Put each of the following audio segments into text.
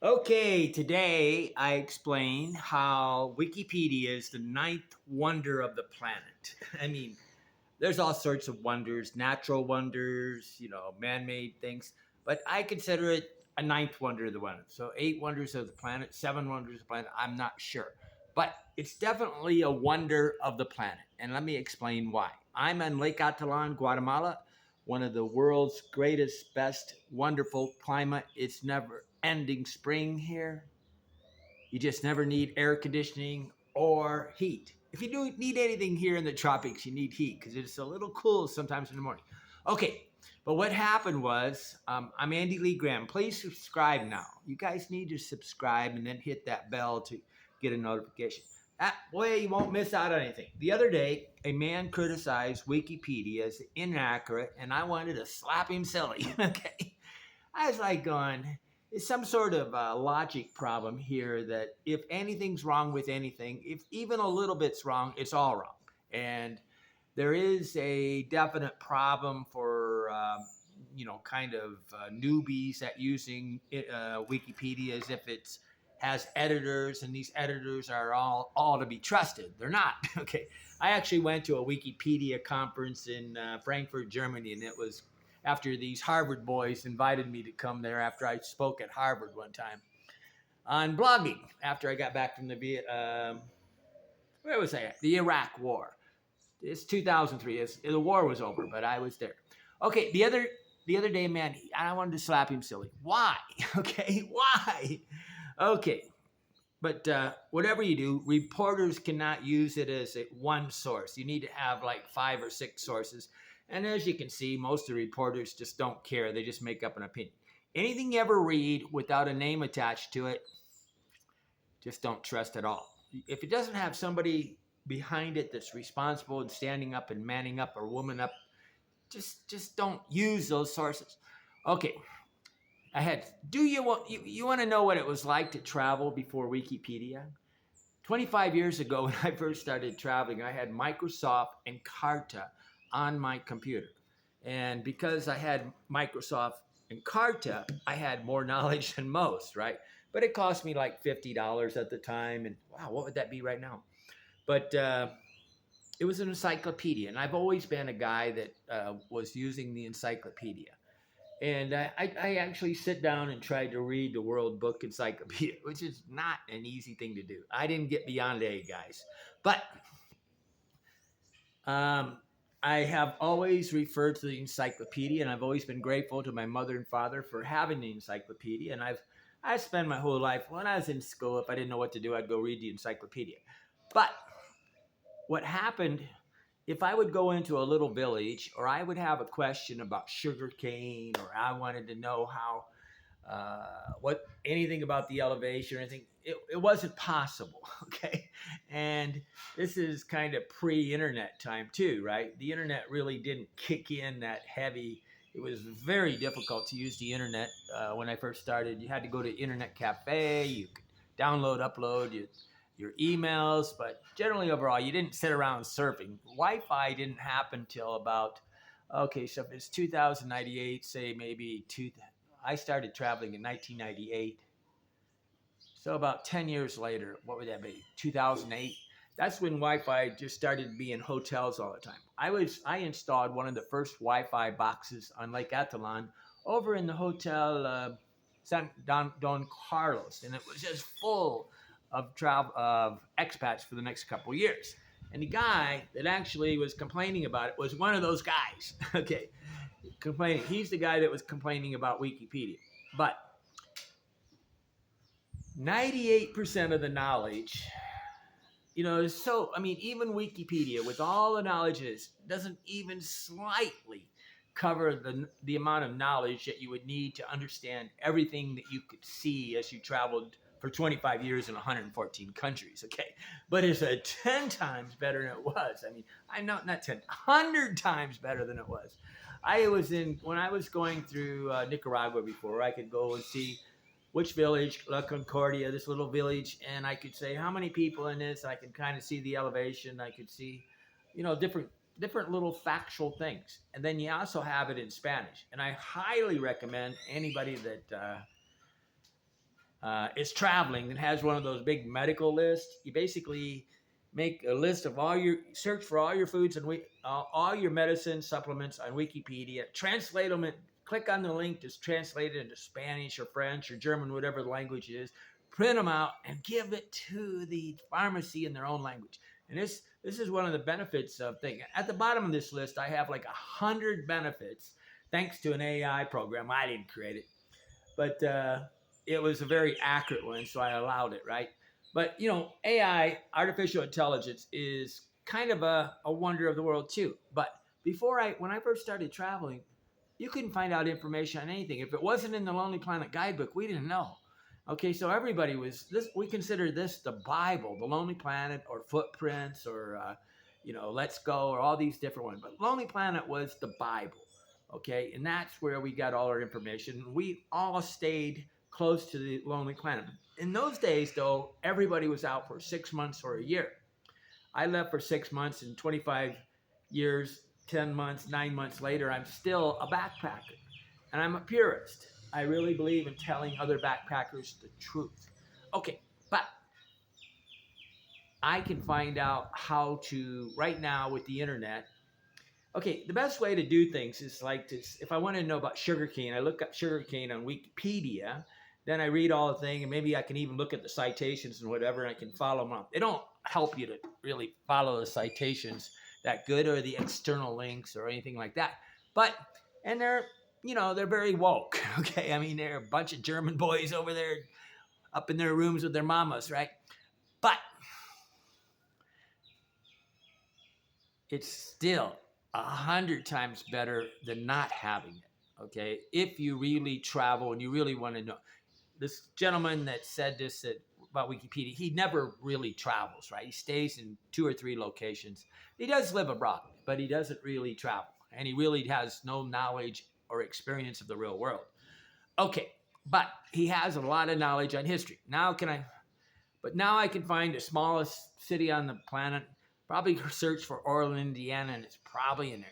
Okay, today I explain how Wikipedia is the ninth wonder of the planet. I mean, there's all sorts of wonders, natural wonders, man-made things, but I consider it a ninth wonder of the planet. So eight wonders of the planet, seven wonders of the planet, I'm not sure. But it's definitely a wonder of the planet. And let me explain why. I'm in Lake Atalan, Guatemala, one of the world's greatest, best, wonderful climate. It's never ending spring here. You just never need air conditioning or heat. If you do need anything here in the tropics, you need heat because it's a little cool sometimes in the morning. Okay, but what happened was, I'm Andy Lee Graham. Please subscribe now. You guys need to subscribe and then hit that bell to get a notification. That way you won't miss out on anything. The other day, a man criticized Wikipedia as inaccurate, and I wanted to slap him silly. Okay, I was like going, it's some sort of logic problem here that if anything's wrong with anything, if even a little bit's wrong, it's all wrong. And there is a definite problem for, newbies at using Wikipedia as if it's has editors and these editors are all to be trusted. They're not. Okay. I actually went to a Wikipedia conference in Frankfurt, Germany, and it was after these Harvard boys invited me to come there after I spoke at Harvard one time on blogging after I got back from where was I at? The Iraq War. It's 2003. The war was over, but I was there. Okay, the other day, man, I wanted to slap him silly. Why? Okay, why? Okay, but whatever you do, reporters cannot use it as one source. You need to have like 5 or 6 sources. And as you can see, most of the reporters just don't care. They just make up an opinion. Anything you ever read without a name attached to it, just don't trust at all. If it doesn't have somebody behind it that's responsible and standing up and manning up or woman up, just don't use those sources. Okay, do you want to know what it was like to travel before Wikipedia? 25 years ago when I first started traveling, I had Microsoft and Carta on my computer. And because I had Microsoft and Carta, I had more knowledge than most, right? But it cost me like $50 at the time. And wow, what would that be right now? But it was an encyclopedia. And I've always been a guy that was using the encyclopedia. And I actually sit down and tried to read the World Book Encyclopedia, which is not an easy thing to do. I didn't get beyond A, guys. But I have always referred to the encyclopedia, and I've always been grateful to my mother and father for having the encyclopedia. And I spent my whole life, when I was in school, if I didn't know what to do, I'd go read the encyclopedia. But what happened, if I would go into a little village, or I would have a question about sugarcane, or I wanted to know how, anything about the elevation or anything, it wasn't possible, okay? And this is kind of pre-internet time too, right? The internet really didn't kick in that heavy. It was very difficult to use the internet when I first started. You had to go to internet cafe, you could download, upload your emails, but generally overall, you didn't sit around surfing. Wi-Fi didn't happen till about, okay, so if it's 2098, say maybe I started traveling in 1998. So about 10 years later, what would that be? 2008. That's when Wi-Fi just started being hotels all the time. I installed one of the first Wi-Fi boxes on Lake Atalan over in the hotel Don Carlos, and it was just full of expats for the next couple of years. And the guy that actually was complaining about it was one of those guys. Okay, complaining. He's the guy that was complaining about Wikipedia, but 98% of the knowledge, even Wikipedia, with all the knowledge it is, doesn't even slightly cover the amount of knowledge that you would need to understand everything that you could see as you traveled for 25 years in 114 countries, okay? But it's 10 times better than it was. I know, not 10, 100 times better than it was. When I was going through Nicaragua before, I could go and see which village, La Concordia, this little village, and I could say how many people in this. I could kind of see the elevation. I could see, different little factual things. And then you also have it in Spanish. And I highly recommend anybody that is traveling and has one of those big medical lists. You basically make a list of search for all your foods and all your medicine supplements on Wikipedia, translate them, and click on the link to translate it into Spanish or French or German, whatever the language is, print them out and give it to the pharmacy in their own language. And this is one of the benefits of things. At the bottom of this list, I have like 100 benefits thanks to an AI program. I didn't create it, but it was a very accurate one, so I allowed it, right? But, AI, artificial intelligence, is kind of a wonder of the world too. But when I first started traveling, you couldn't find out information on anything. If it wasn't in the Lonely Planet guidebook, we didn't know. Okay, so everybody we consider this the Bible, the Lonely Planet, or Footprints, or, Let's Go, or all these different ones. But Lonely Planet was the Bible, okay? And that's where we got all our information. We all stayed close to the Lonely Planet. In those days, though, everybody was out for 6 months or a year. I left for 6 months, and 25 years, 10 months, 9 months later, I'm still a backpacker. And I'm a purist. I really believe in telling other backpackers the truth. Okay, but I can find out how to, right now with the internet. Okay, the best way to do things is like this. If I want to know about sugarcane, I look up sugarcane on Wikipedia. Then I read all the thing, and maybe I can even look at the citations and whatever, and I can follow them up. They don't help you to really follow the citations that good, or the external links or anything like that. And they're very woke, okay? I mean, they're a bunch of German boys over there up in their rooms with their mamas, right? But it's still 100 times better than not having it, okay? If you really travel and you really want to know. This gentleman that said this about Wikipedia, he never really travels, right? He stays in 2 or 3 locations. He does live abroad, but he doesn't really travel. And he really has no knowledge or experience of the real world. Okay, but he has a lot of knowledge on history. Now I can find the smallest city on the planet, probably search for Orland, Indiana, and it's probably in there.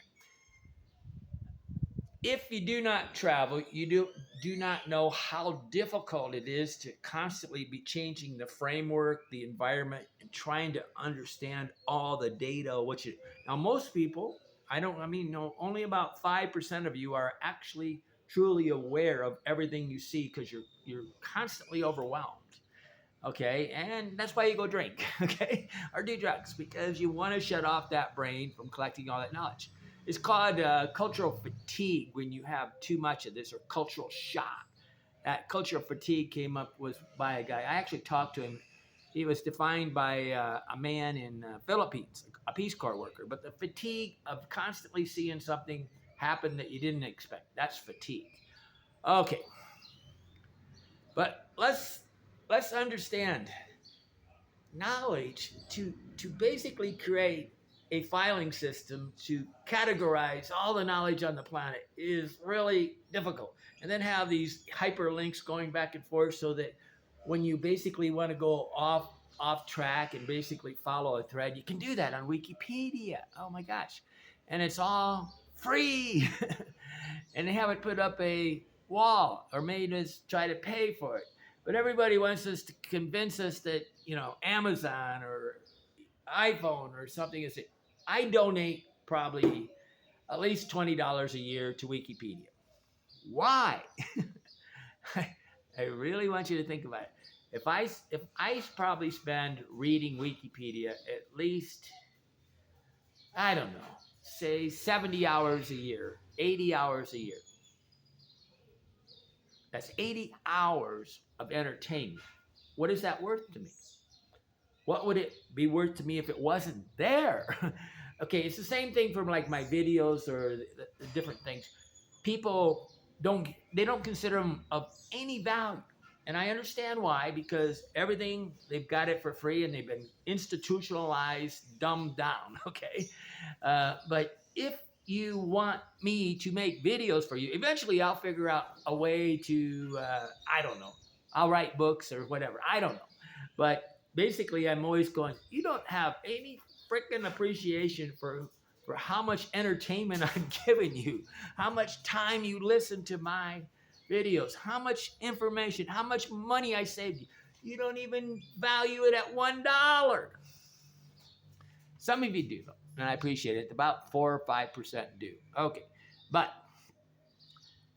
If you do not travel, you do not know how difficult it is to constantly be changing the framework, the environment, and trying to understand all the data. Now, most people, only about 5% of you are actually truly aware of everything you see, because you're constantly overwhelmed. Okay, and that's why you go drink, okay, or do drugs, because you want to shut off that brain from collecting all that knowledge. It's called cultural fatigue when you have too much of this, or cultural shock. That cultural fatigue was by a guy. I actually talked to him. He was defined by a man in Philippines, a Peace Corps worker. But the fatigue of constantly seeing something happen that you didn't expect, that's fatigue. Okay, but let's understand knowledge to basically create a filing system to categorize all the knowledge on the planet is really difficult. And then have these hyperlinks going back and forth, so that when you basically want to go off track and basically follow a thread, you can do that on Wikipedia. Oh my gosh. And it's all free. And they haven't put up a wall or made us try to pay for it. But everybody wants us to convince us that, Amazon or iPhone or something is it. I donate probably at least $20 a year to Wikipedia. Why? I really want you to think about it. If I probably spend reading Wikipedia at least, I don't know, say 70 hours a year, 80 hours a year. That's 80 hours of entertainment. What is that worth to me? What would it be worth to me if it wasn't there? Okay, it's the same thing from like my videos or the different things. People don't consider them of any value. And I understand why, because everything, they've got it for free and they've been institutionalized, dumbed down, okay? But if you want me to make videos for you, eventually I'll figure out a way to, I don't know, I'll write books or whatever. I don't know. But basically, I'm always going, you don't have any freaking appreciation for how much entertainment I'm giving you, how much time you listen to my videos, how much information, how much money I saved you. You don't even value it at $1. Some of you do, though, and I appreciate it. About 4 or 5% do. Okay, but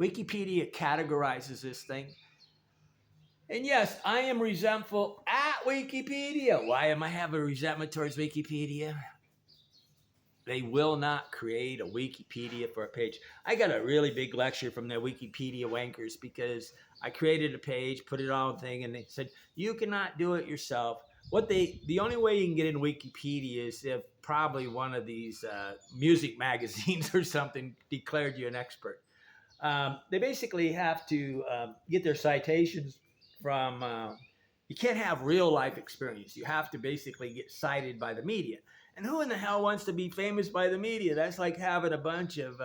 Wikipedia categorizes this thing. And yes, I am resentful at Wikipedia. Why am I having resentment towards Wikipedia? They will not create a Wikipedia for a page. I got a really big lecture from the Wikipedia wankers because I created a page, put it on a thing, and they said, you cannot do it yourself. The only way you can get in Wikipedia is if probably one of these music magazines or something declared you an expert. They basically have to get their citations from, you can't have real life experience. You have to basically get cited by the media. And who in the hell wants to be famous by the media? That's like having a bunch of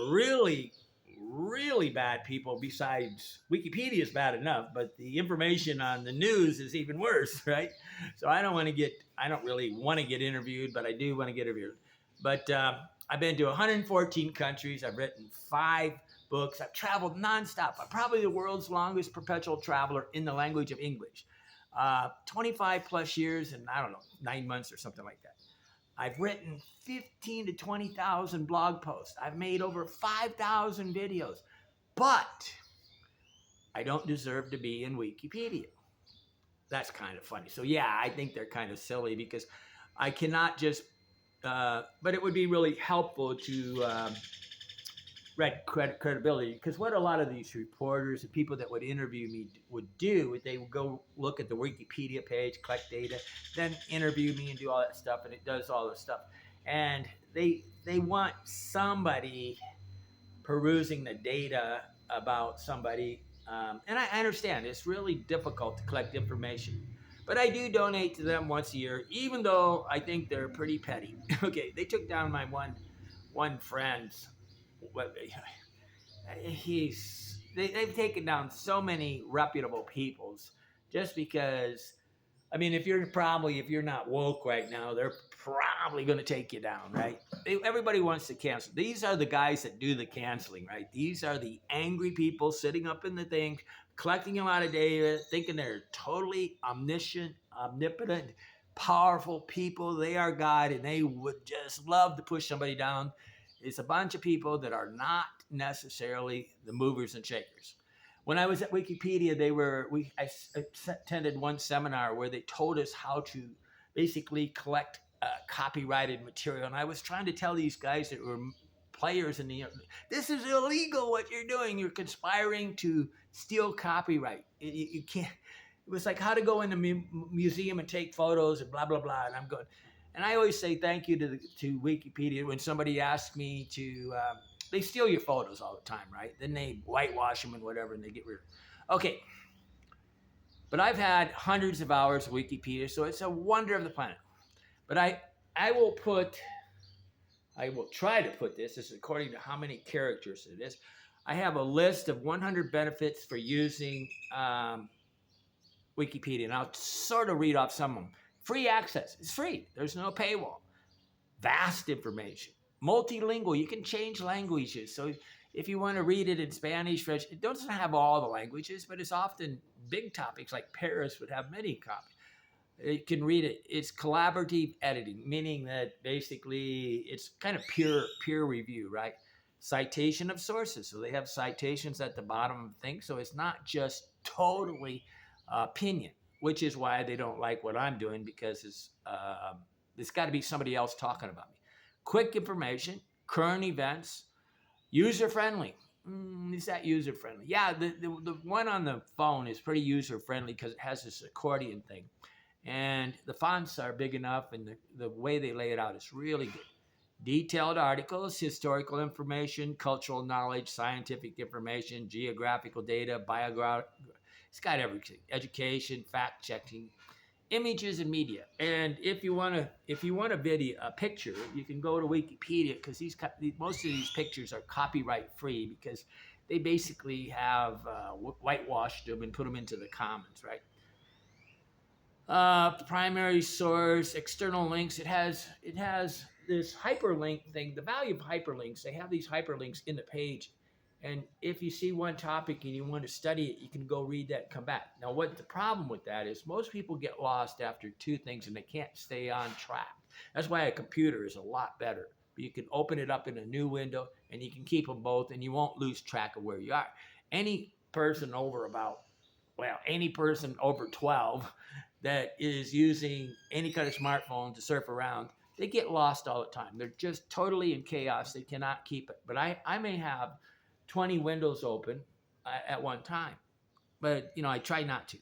really, really bad people. Besides, Wikipedia is bad enough, but the information on the news is even worse, right? So I don't really want to get interviewed, but I do want to get interviewed. But I've been to 114 countries. I've written 5 books. I've traveled nonstop. I'm probably the world's longest perpetual traveler in the language of English. 25 plus years and 9 months or something like that. I've written 15 to 20,000 blog posts. I've made over 5,000 videos, but I don't deserve to be in Wikipedia. That's kind of funny. So yeah, I think they're kind of silly because I cannot just, but it would be really helpful to credibility, because what a lot of these reporters and people that would interview me would do is they would go look at the Wikipedia page, collect data, then interview me and do all that stuff, and it does all this stuff, and they want somebody perusing the data about somebody, and I understand it's really difficult to collect information, but I do donate to them once a year, even though I think they're pretty petty. Okay, they took down my one friend's. They've taken down so many reputable peoples just because, I mean, if you're not woke right now, they're probably going to take you down, right? Everybody wants to cancel. These are the guys that do the canceling, right? These are the angry people sitting up in the thing, collecting a lot of data, thinking they're totally omniscient, omnipotent, powerful people. They are God, and they would just love to push somebody down. It's a bunch of people that are not necessarily the movers and shakers. When I was at Wikipedia, I attended one seminar where they told us how to basically collect copyrighted material, and I was trying to tell these guys that were players in this is illegal what you're doing. You're conspiring to steal copyright. You can't. It was like how to go in a museum and take photos and blah blah blah. And I'm going. And I always say thank you to Wikipedia when somebody asks me to. They steal your photos all the time, right? Then they whitewash them and whatever, and they get rid of them. Okay. But I've had hundreds of hours of Wikipedia, so it's a wonder of the planet. But I will try to put this is according to how many characters it is. I have a list of 100 benefits for using Wikipedia, and I'll sort of read off some of them. Free access. It's free. There's no paywall. Vast information. Multilingual. You can change languages. So if you want to read it in Spanish, French, it doesn't have all the languages, but it's often big topics like Paris would have many copies. You can read it. It's collaborative editing, meaning that basically it's kind of peer review, right? Citation of sources. So they have citations at the bottom of the thing. So it's not just totally opinion, which is why they don't like what I'm doing, because it's got to be somebody else talking about me. Quick information, current events, user-friendly. Is that user-friendly? Yeah, the one on the phone is pretty user-friendly because it has this accordion thing. And the fonts are big enough, and the way they lay it out is really good. Detailed articles, historical information, cultural knowledge, scientific information, geographical data, it's got everything. Education, fact-checking, images, and media. And if you want a picture, you can go to Wikipedia because most of these pictures are copyright-free because they basically have whitewashed them and put them into the commons, right? Primary source, external links. It has this hyperlink thing. The value of hyperlinks, they have these hyperlinks in the page, And if you see one topic and you want to study it, you can go read that and come back. Now, what the problem with that is most people get lost after two things and they can't stay on track. That's why a computer is a lot better. You can open it up in a new window and you can keep them both and you won't lose track of where you are. Any person over about, well, any person over 12 that is using any kind of smartphone to surf around, they get lost all the time. They're just totally in chaos. They cannot keep it. But I may have 20 windows open at one time, but I try not to.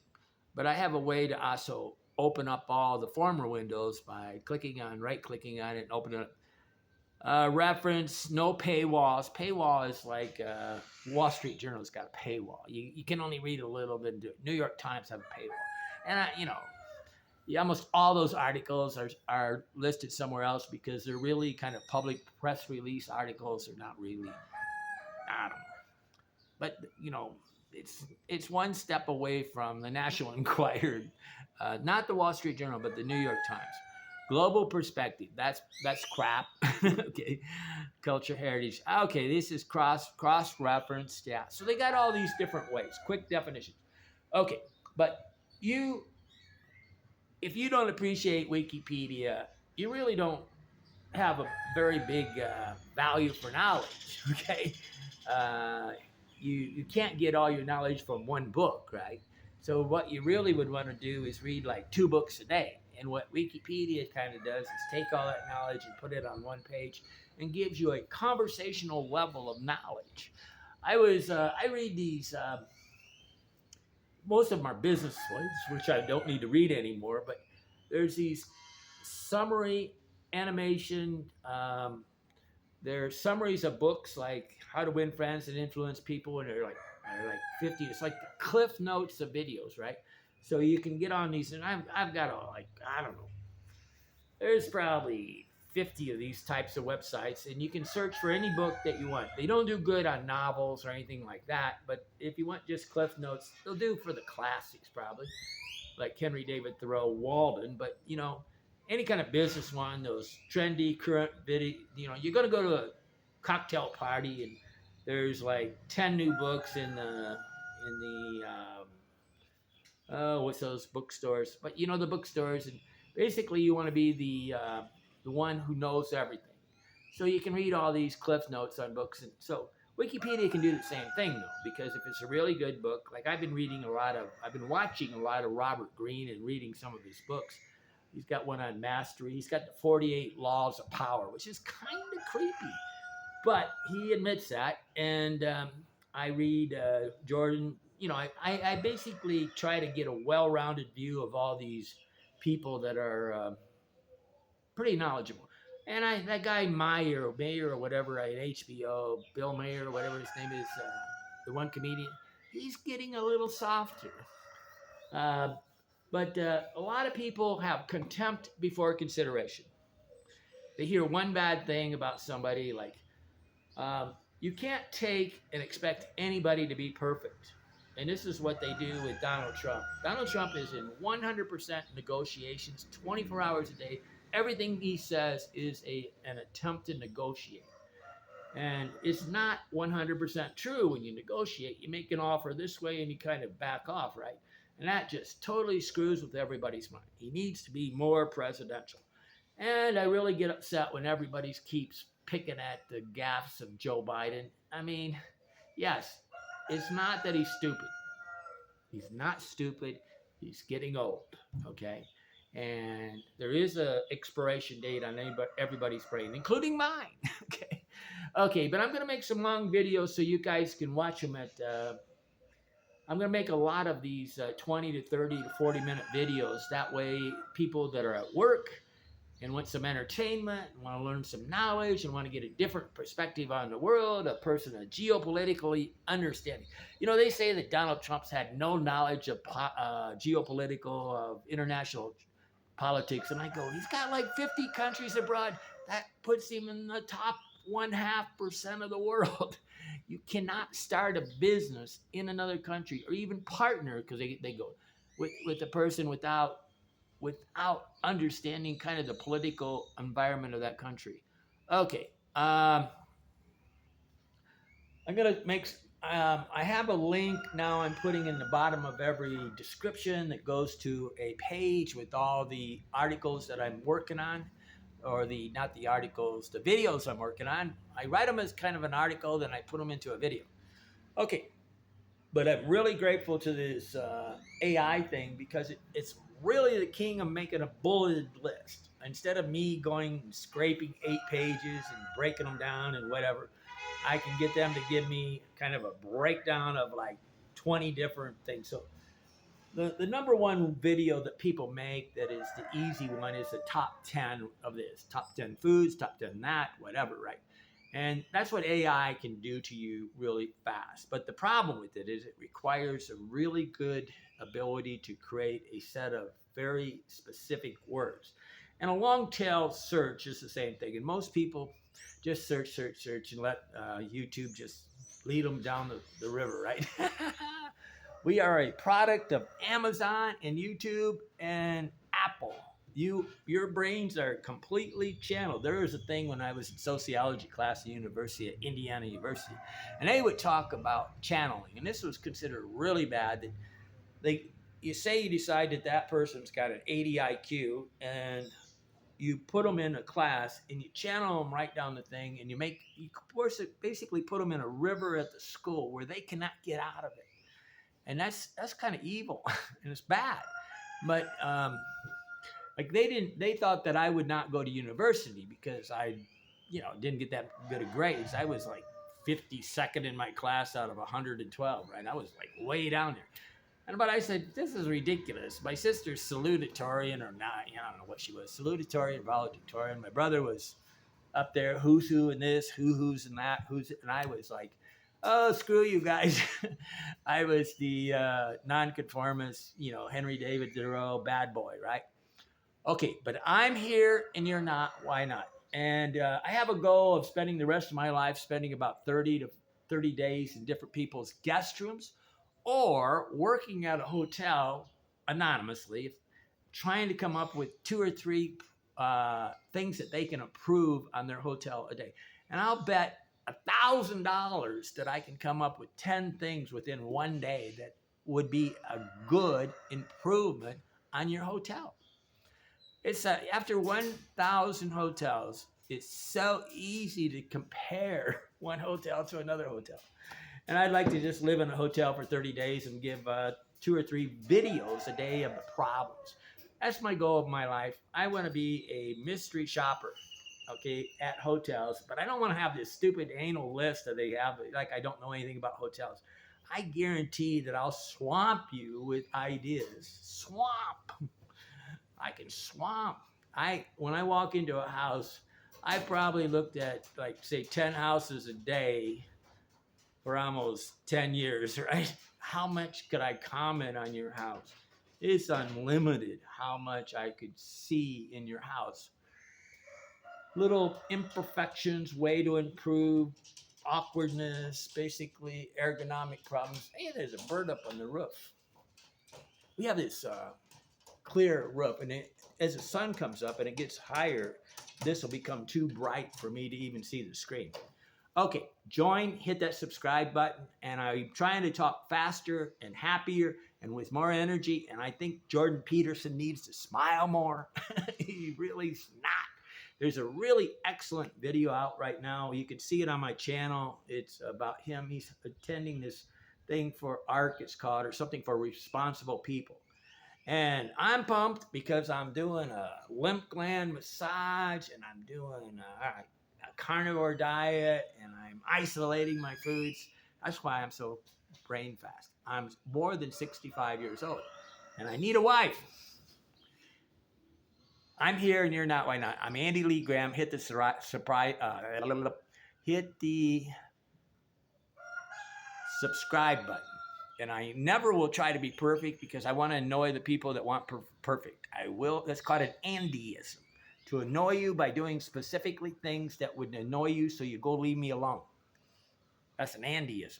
But I have a way to also open up all the former windows by right clicking on it and open it up. Reference, no paywalls. Paywall is like Wall Street Journal's got a paywall. You can only read a little bit. New York Times have a paywall. And almost all those articles are listed somewhere else because they're really kind of public press release articles. They're not really, I don't know. But it's one step away from the National Enquirer, not the Wall Street Journal, but the New York Times. Global perspective. That's crap. Okay. Culture heritage. Okay, this is cross referenced. Yeah. So they got all these different ways. Quick definitions. Okay, but if you don't appreciate Wikipedia, you really don't have a very big value for knowledge. Okay. You can't get all your knowledge from one book, right? So what you really would want to do is read like 2 books a day. And what Wikipedia kind of does is take all that knowledge and put it on one page and gives you a conversational level of knowledge. I read these, most of them are business ones, which I don't need to read anymore, but there's these summary animation, they're summaries of books like How to Win Friends and Influence People, and they're like 50. It's like the cliff notes of videos, right? So you can get on these, and I've got I don't know. There's probably 50 of these types of websites, and you can search for any book that you want. They don't do good on novels or anything like that, but if you want just cliff notes, they'll do for the classics probably, like Henry David Thoreau, Walden. But any kind of business one, those trendy current video, you're going to go to a cocktail party and there's like 10 new books in the what's those bookstores? But the bookstores, and basically you want to be the one who knows everything. So you can read all these cliff notes on books, and so Wikipedia can do the same thing though, because if it's a really good book, like I've been watching a lot of Robert Greene and reading some of his books. He's got one on mastery. He's got the 48 Laws of Power, which is kind of creepy, but he admits that. And I read Jordan. I basically try to get a well-rounded view of all these people that are pretty knowledgeable. And that guy Mayer or whatever at HBO, Bill Mayer or whatever his name is, the one comedian, he's getting a little softer. But a lot of people have contempt before consideration. They hear one bad thing about somebody, like you can't take and expect anybody to be perfect. And this is what they do with Donald Trump. Donald Trump is in 100% negotiations, 24 hours a day. Everything he says is an attempt to negotiate. And it's not 100% true when you negotiate. You make an offer this way and you kind of back off, right? And that just totally screws with everybody's mind. He needs to be more presidential. And I really get upset when everybody keeps picking at the gaffes of Joe Biden. I mean, yes, it's not that he's stupid. He's not stupid. He's getting old, okay? And there is an expiration date on everybody's brain, including mine, okay? Okay, but I'm going to make some long videos so you guys can watch them I'm going to make a lot of these 20 to 30 to 40-minute videos. That way, people that are at work and want some entertainment, and want to learn some knowledge, and want to get a different perspective on the world, a person of geopolitically understanding. They say that Donald Trump's had no knowledge of geopolitical, of international politics. And I go, he's got like 50 countries abroad. That puts him in the top 0.5% of the world. You cannot start a business in another country or even partner, because they go with a person without understanding kind of the political environment of that country. Okay. I I'm gonna make. I have a link now. I'm putting in the bottom of every description that goes to a page with all the articles that I'm working on, or the not the articles, the videos I'm working on. I write them as kind of an article, then I put them into a video. Okay, but I'm really grateful to this AI thing because it's really the king of making a bulleted list. Instead of me going and scraping 8 pages and breaking them down and whatever, I can get them to give me kind of a breakdown of like 20 different things. So the number one video that people make that is the easy one is the top 10 of this, top 10 foods, top 10 that, whatever, right? And that's what AI can do to you really fast. But the problem with it is it requires a really good ability to create a set of very specific words. And a long tail search is the same thing. And most people just search, and let YouTube just lead them down the river, right? We are a product of Amazon and YouTube and Apple. Your brains are completely channeled. There was a thing when I was in sociology class at Indiana University, and they would talk about channeling, and this was considered really bad. That you say you decide that person's got an 80 IQ, and you put them in a class and you channel them right down the thing, and you basically put them in a river at the school where they cannot get out of it. And that's kind of evil and it's bad. But like they thought that I would not go to university because I, didn't get that good of grades. I was like 52nd in my class out of 112, right? I was like way down there. But I said, this is ridiculous. My sister's salutatorian or not, I don't know what she was, salutatorian, valedictorian. My brother was up there, who's who in this, who's in that, and I was like, oh, screw you guys. I was the nonconformist, Henry David Thoreau, bad boy, right? Okay, but I'm here and you're not. Why not? And I have a goal of spending the rest of my life spending about 30 to 30 days in different people's guest rooms or working at a hotel anonymously, trying to come up with 2 or 3 things that they can approve on their hotel a day. And I'll bet $1,000 that I can come up with 10 things within one day that would be a good improvement on your hotel. It's after 1,000 hotels, it's so easy to compare one hotel to another hotel. And I'd like to just live in a hotel for 30 days and give 2 or 3 videos a day of the problems. That's my goal of my life. I want to be a mystery shopper, okay, at hotels, but I don't want to have this stupid anal list that they have, like I don't know anything about hotels. I guarantee that I'll swamp you with ideas. Swamp. I can swamp. When I walk into a house, I probably looked at like say 10 houses a day for almost 10 years, right? How much could I comment on your house? It's unlimited how much I could see in your house. Little imperfections, way to improve, awkwardness, basically ergonomic problems. Hey, there's a bird up on the roof. We have this clear roof, and as the sun comes up and it gets higher, this will become too bright for me to even see the screen. Okay, hit that subscribe button, and I'm trying to talk faster and happier and with more energy, and I think Jordan Peterson needs to smile more. He really's not. There's a really excellent video out right now. You can see it on my channel. It's about him. He's attending this thing for ARC, it's called, or something for responsible people. And I'm pumped because I'm doing a lymph gland massage, and I'm doing a carnivore diet, and I'm isolating my foods. That's why I'm so brain fast. I'm more than 65 years old, and I need a wife. I'm here and you're not. Why not? I'm Andy Lee Graham. Hit the subscribe button. And I never will try to be perfect because I want to annoy the people that want perfect. I will. That's called an Andyism. To annoy you by doing specifically things that would annoy you so you go leave me alone. That's an Andyism.